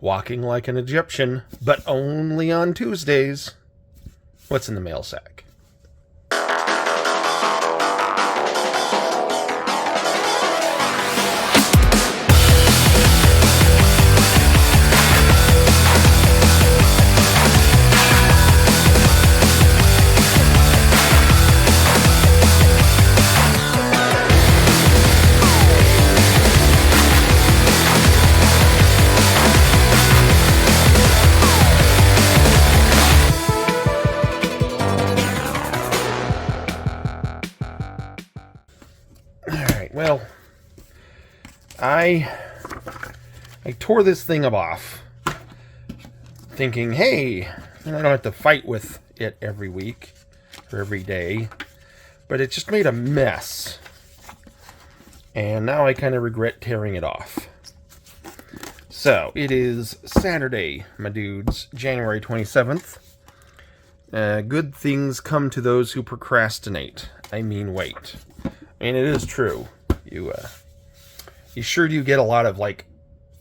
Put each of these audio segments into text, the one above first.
Walking like an Egyptian, but only on Tuesdays. What's in the mail sack? Well, I tore this thing off, thinking, hey, I don't have to fight with it every week or every day, but it just made a mess, and now I kind of regret tearing it off. So, it is Saturday, my dudes, January 27th. Good things come to those who procrastinate. I mean, wait. And it is true. You sure do get a lot of, like,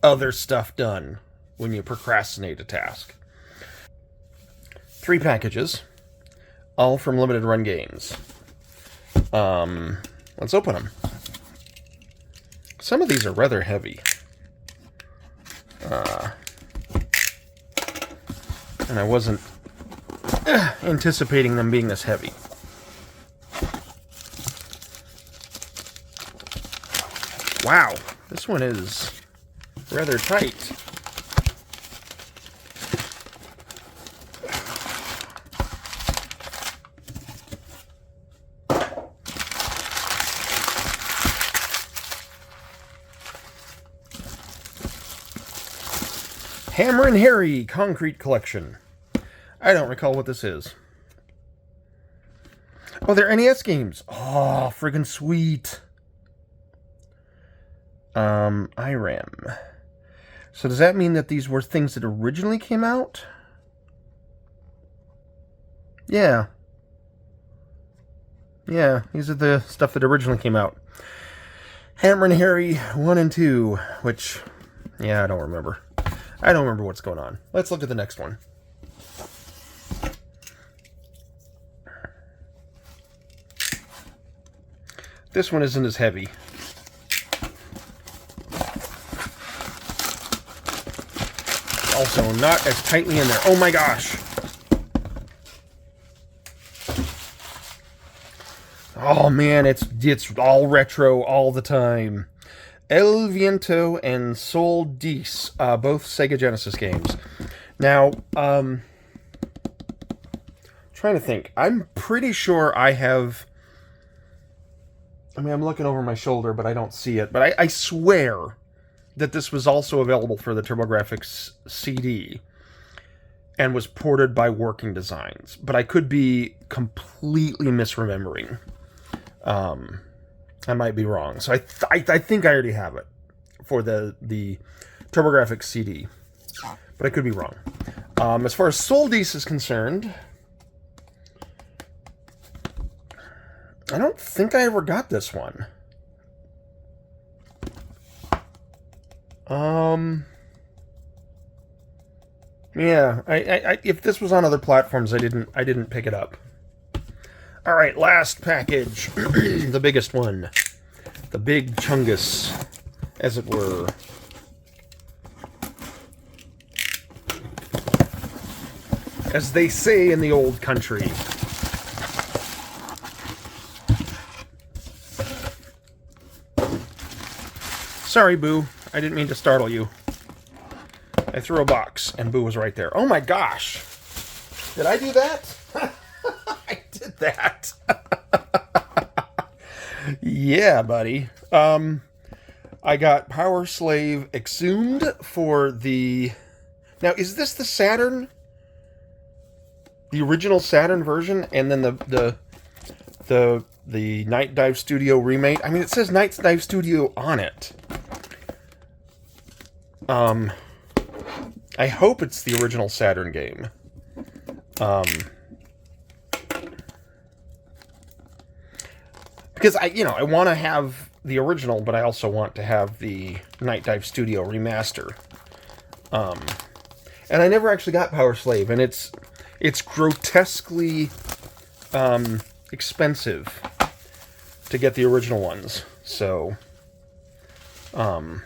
other stuff done when you procrastinate a task. 3 packages, all from limited run games. Let's open them. Some of these are rather heavy. And I wasn't anticipating them being this heavy. Wow, this one is rather tight. Hammer and Harry Concrete Collection. I don't recall what this is. Oh, they're NES games. Oh, friggin' sweet. IRAM. So does that mean that these were things that originally came out? Yeah. Yeah, these are the stuff that originally came out. Hammer and Harry 1 and 2, which, yeah, I don't remember. I don't remember what's going on. Let's look at the next one. This one isn't as heavy. Also not as tightly in there. Oh my gosh! Oh man, it's all retro all the time. El Viento and Sol Dis, both Sega Genesis games. Now, trying to think. I'm pretty sure I have... I mean, I'm looking over my shoulder, but I don't see it. But I swear that this was also available for the TurboGrafx CD and was ported by Working Designs. But I could be completely misremembering. I might be wrong. So I think I already have it for the TurboGrafx CD. But I could be wrong. As far as Soldis is concerned, I don't think I ever got this one. Yeah, I if this was on other platforms, I didn't pick it up. All right, last package, the biggest one, the big chungus, as it were. As they say in the old country. Sorry, Boo. I didn't mean to startle you. I threw a box, and Boo was right there. Oh my gosh! Did I do that? I did that. Yeah, buddy. I got Power Slave Exhumed for the... Now, is this the Saturn? The original Saturn version? And then the Night Dive Studio remake? I mean, it says Night Dive Studio on it. I hope it's the original Saturn game. Because I want to have the original, but I also want to have the Night Dive Studio remaster. And I never actually got Power Slave, and it's grotesquely expensive to get the original ones. So, no,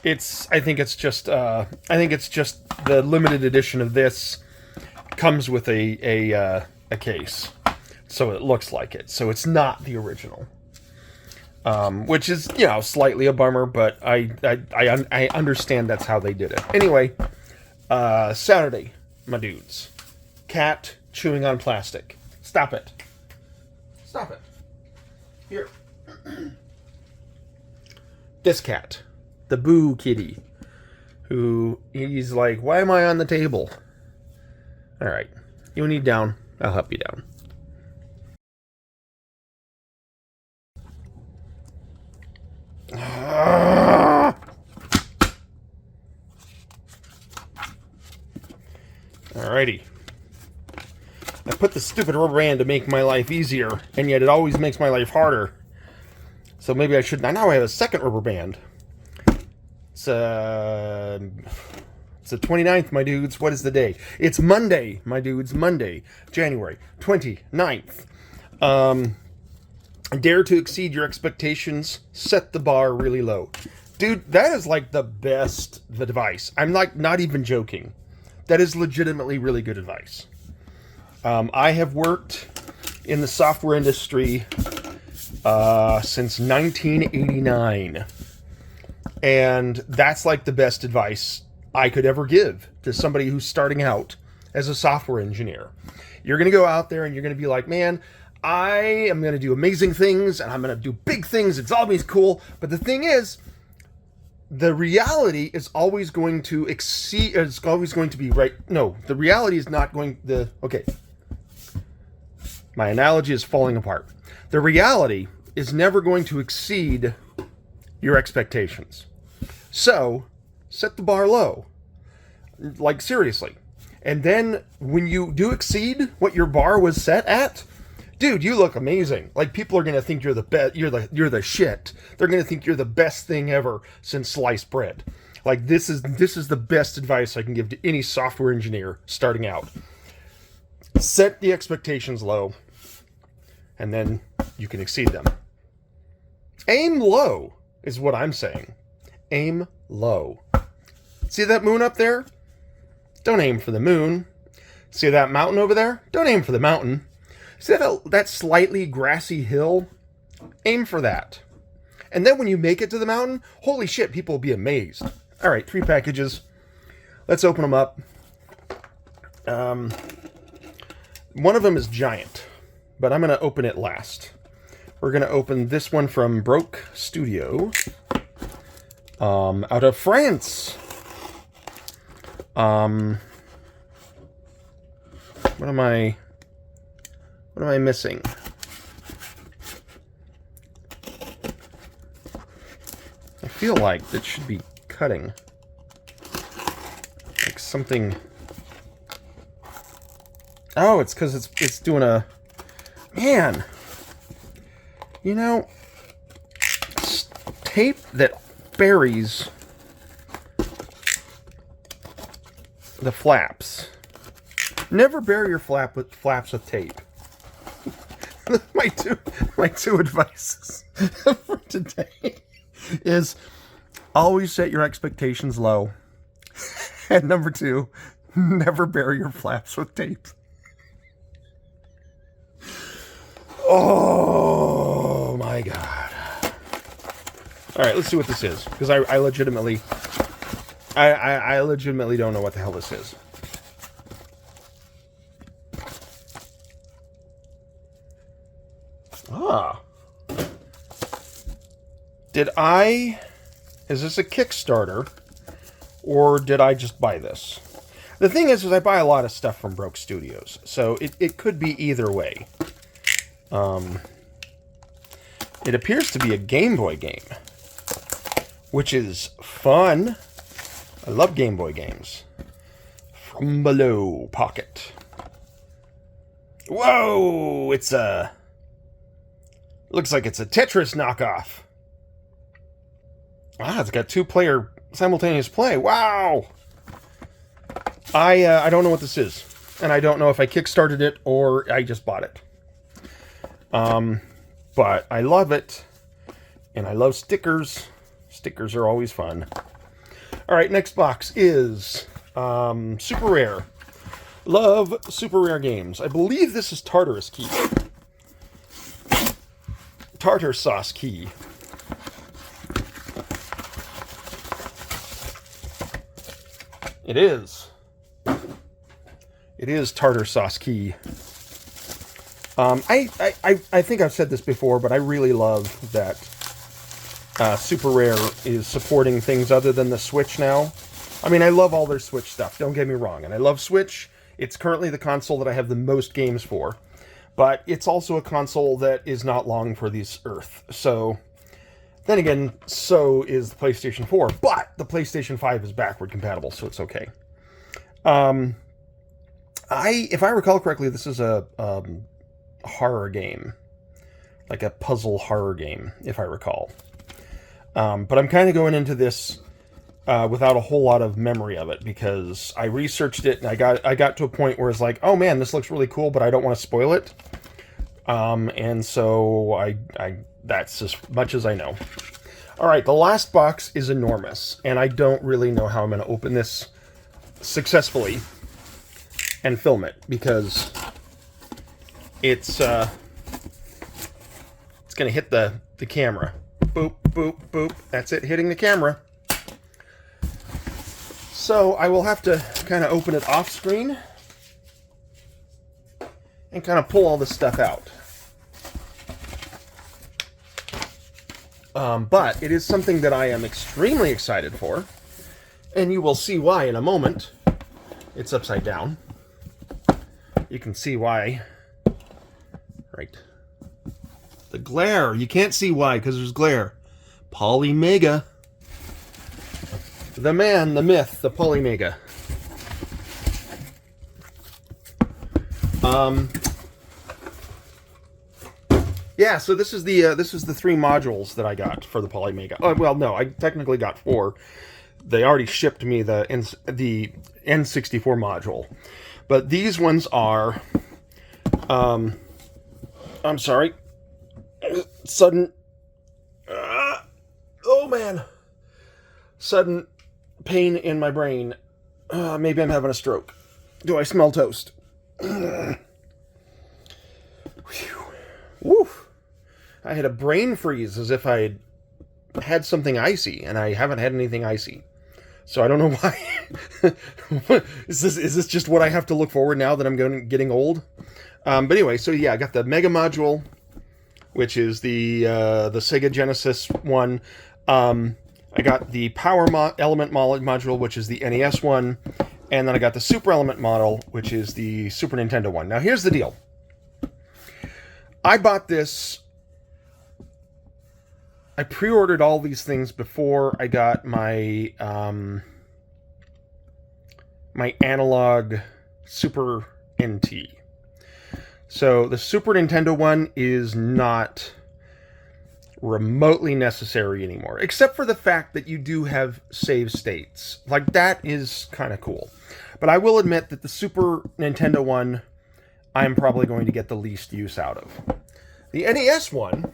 I think it's just the limited edition of this comes with a case, so it looks like it. So it's not the original. Which is, slightly a bummer, but I understand that's how they did it. Anyway, Saturday, my dudes. Cat chewing on plastic. Stop it. Stop it. Here. This cat. The Boo Kitty. Who, he's like, why am I on the table? Alright. You need down. I'll help you down. Alrighty. I put the stupid rubber band to make my life easier, and yet it always makes my life harder. So maybe I should... Now I have a second rubber band. It's the 29th, my dudes. What is the day? It's Monday, my dudes. Monday, January 29th. Dare to exceed your expectations. Set the bar really low. Dude, that is like the best advice. I'm like not even joking. That is legitimately really good advice. I have worked in the software industry since 1989. And that's like the best advice I could ever give to somebody who's starting out as a software engineer. You're going to go out there and you're going to be like, man, I am going to do amazing things and I'm going to do big things. It's always cool. But the thing is, the reality is always going to exceed, it's always going to be right. No, the reality is not going, okay. My analogy is falling apart. The reality is never going to exceed your expectations. So, set the bar low. Like, seriously. And then, when you do exceed what your bar was set at, dude, you look amazing. Like, people are going to think you're the best, you're the shit. They're going to think you're the best thing ever since sliced bread. Like, this is the best advice I can give to any software engineer starting out. Set the expectations low, and then you can exceed them. Aim low is what I'm saying. Aim low. See that moon up there? Don't aim for the moon. See that mountain over there? Don't aim for the mountain. See that slightly grassy hill? Aim for that. And then when you make it to the mountain, holy shit, people will be amazed. All right, 3 packages. Let's open them up. One of them is giant, but I'm going to open it last. We're going to open this one from Broke Studio, out of France. What am I missing? I feel like it should be cutting. Like something. Oh, it's because it's doing a... Man. You know, tape that buries the flaps. Never bury your flaps with tape. my two advices for today is always set your expectations low. And number 2, never bury your flaps with tape. Oh my god. Alright, let's see what this is. Because I legitimately don't know what the hell this is. Ah. Is this a Kickstarter? Or did I just buy this? The thing is I buy a lot of stuff from Broke Studios. So it could be either way. It appears to be a Game Boy game. Which is fun. I love Game Boy games. From Below Pocket. Whoa! It's a Looks like it's a Tetris knockoff. Ah, it's got 2-player simultaneous play. Wow! I don't know what this is. And I don't know if I kickstarted it or I just bought it. But I love it. And I love stickers. Stickers are always fun. Alright, next box is Super Rare. Love Super Rare games. I believe this is Tartarus Key. Tartar Sauce Key. It is. It is Tartar Sauce Key. I think I've said this before, but I really love that Super Rare is supporting things other than the Switch now. I mean, I love all their Switch stuff, don't get me wrong. And I love Switch. It's currently the console that I have the most games for. But it's also a console that is not long for this earth. So, then again, so is the PlayStation 4. But the PlayStation 5 is backward compatible, so it's okay. If I recall correctly, this is a horror game. Like a puzzle horror game, if I recall. But I'm kind of going into this without a whole lot of memory of it, because I researched it and I got to a point where it's like, oh man, this looks really cool, but I don't want to spoil it. And so that's as much as I know. All right, the last box is enormous, and I don't really know how I'm going to open this successfully and film it, because it's going to hit the camera. Boop, boop, boop. That's it, hitting the camera. So I will have to kind of open it off screen and kind of pull all this stuff out. But it is something that I am extremely excited for, and you will see why in a moment. It's upside down. You can see why. Right. The glare. You can't see why because there's glare. Polymega. The man, the myth, the Polymega. Yeah, so this is the 3 modules that I got for the Polymega. Oh, well, no, I technically got 4. They already shipped me the N64 module. But these ones are I'm sorry. Sudden oh man. Sudden pain in my brain. Maybe I'm having a stroke. Do I smell toast? Woo. I had a brain freeze as if I had something icy, and I haven't had anything icy. So I don't know why. Is this just what I have to look forward now that I'm getting old? But anyway, so yeah, I got the Mega Module, which is the Sega Genesis one. I got the Power Element module, which is the NES one. And then I got the Super Element model, which is the Super Nintendo one. Now here's the deal. I bought this... I pre-ordered all these things before I got my my analog Super NT. So the Super Nintendo one is not remotely necessary anymore, except for the fact that you do have save states. Like, that is kind of cool. But I will admit that the Super Nintendo one, I'm probably going to get the least use out of. The NES one...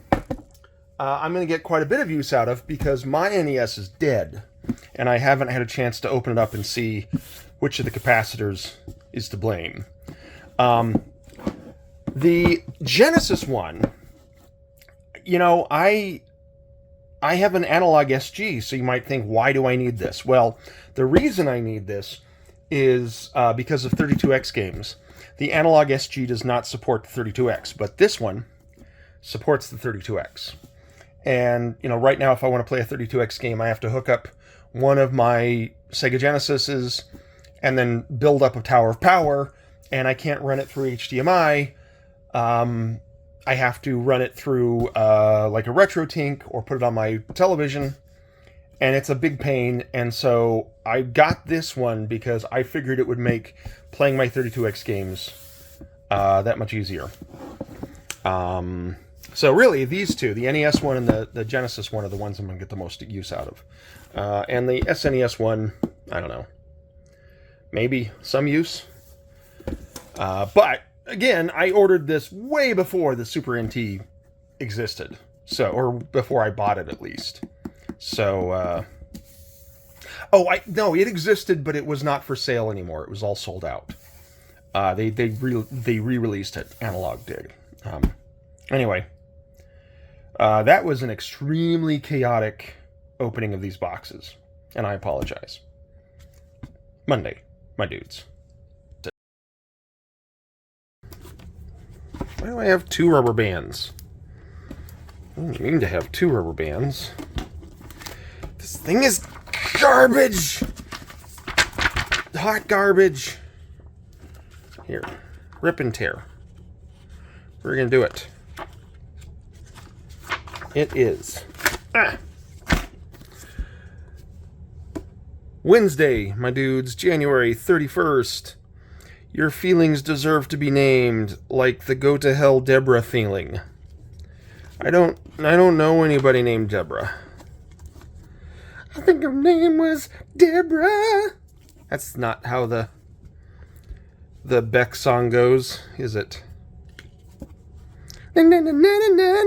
I'm going to get quite a bit of use out of, because my NES is dead, and I haven't had a chance to open it up and see which of the capacitors is to blame. The Genesis one, you know, I have an analog SG, so you might think, why do I need this? Well, the reason I need this is because of 32X games. The analog SG does not support the 32X, but this one supports the 32X. And, you know, right now, if I want to play a 32X game, I have to hook up one of my Sega Genesises and then build up a Tower of Power, and I can't run it through HDMI. I have to run it through, like a RetroTink, or put it on my television, and it's a big pain. And so I got this one because I figured it would make playing my 32X games that much easier. So really, these two, the NES one and the Genesis one, are the ones I'm going to get the most use out of. And the SNES one, I don't know. Maybe some use. But, again, I ordered this way before the Super NT existed. So, or before I bought it, at least. So, no, it existed, but it was not for sale anymore. It was all sold out. They re-released it, analog did. Anyway, that was an extremely chaotic opening of these boxes, and I apologize. Monday, my dudes. Why do I have 2 rubber bands? I don't mean to have 2 rubber bands. This thing is garbage! Hot garbage! Here, rip and tear. We're gonna do it. It is Wednesday, my dudes, January 31st. Your feelings deserve to be named, like the go to hell Deborah feeling. I don't know anybody named Deborah. I think her name was Deborah. That's not how the Beck song goes, is it? Na na na na na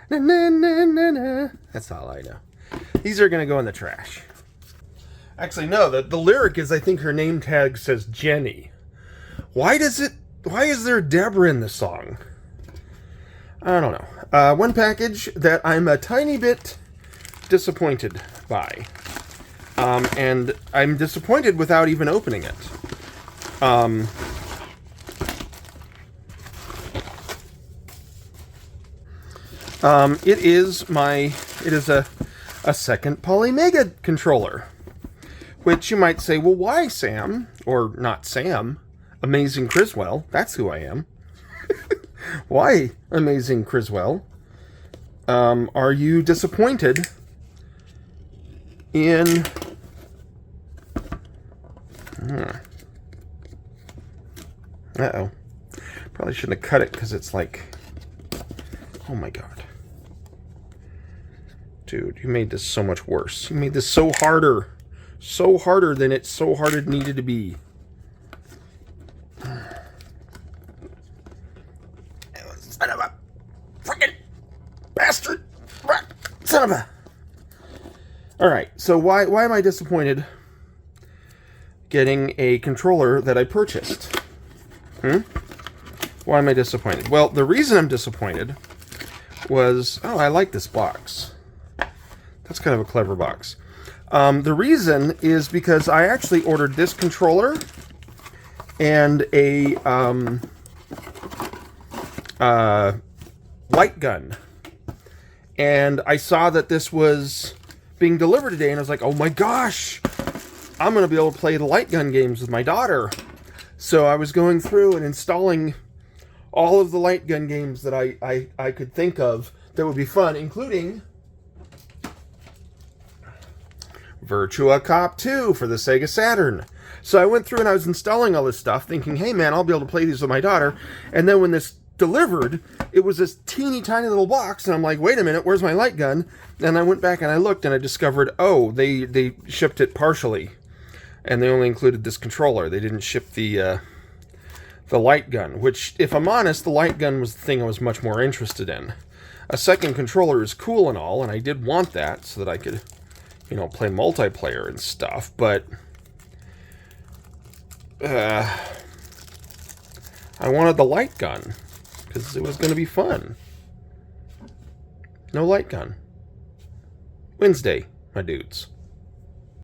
na na na na na. That's all I know. These are gonna go in the trash. Actually, no. The lyric is, I think her name tag says Jenny. Why is there Deborah in the song? I don't know. One package that I'm a tiny bit disappointed by. And I'm disappointed without even opening it. It is a second Polymega controller. Which you might say, well, why, Sam? Or not Sam. Amazing Criswell. That's who I am. Why, Amazing Criswell? Are you disappointed in... Uh-oh. Probably shouldn't have cut it because it's like... Oh my god. Dude, you made this so much worse. You made this so harder. So harder than it so hard it needed to be. Son of a freaking bastard! Son of a... Alright, so why am I disappointed getting a controller that I purchased? Why am I disappointed? Well, the reason I'm disappointed was... Oh, I like this box. That's kind of a clever box. The reason is because I actually ordered this controller and a light gun. And I saw that this was being delivered today, and I was like, oh my gosh, I'm going to be able to play the light gun games with my daughter. So I was going through and installing all of the light gun games that I could think of that would be fun, including Virtua Cop 2 for the Sega Saturn. So I went through and I was installing all this stuff, thinking, hey man, I'll be able to play these with my daughter. And then when this delivered, it was this teeny tiny little box, and I'm like, wait a minute, where's my light gun? And I went back and I looked and I discovered, oh, they shipped it partially. And they only included this controller. They didn't ship the light gun, which, if I'm honest, the light gun was the thing I was much more interested in. A second controller is cool and all, and I did want that so that I could, you know, play multiplayer and stuff, but I wanted the light gun because it was going to be fun. No light gun. Wednesday, my dudes.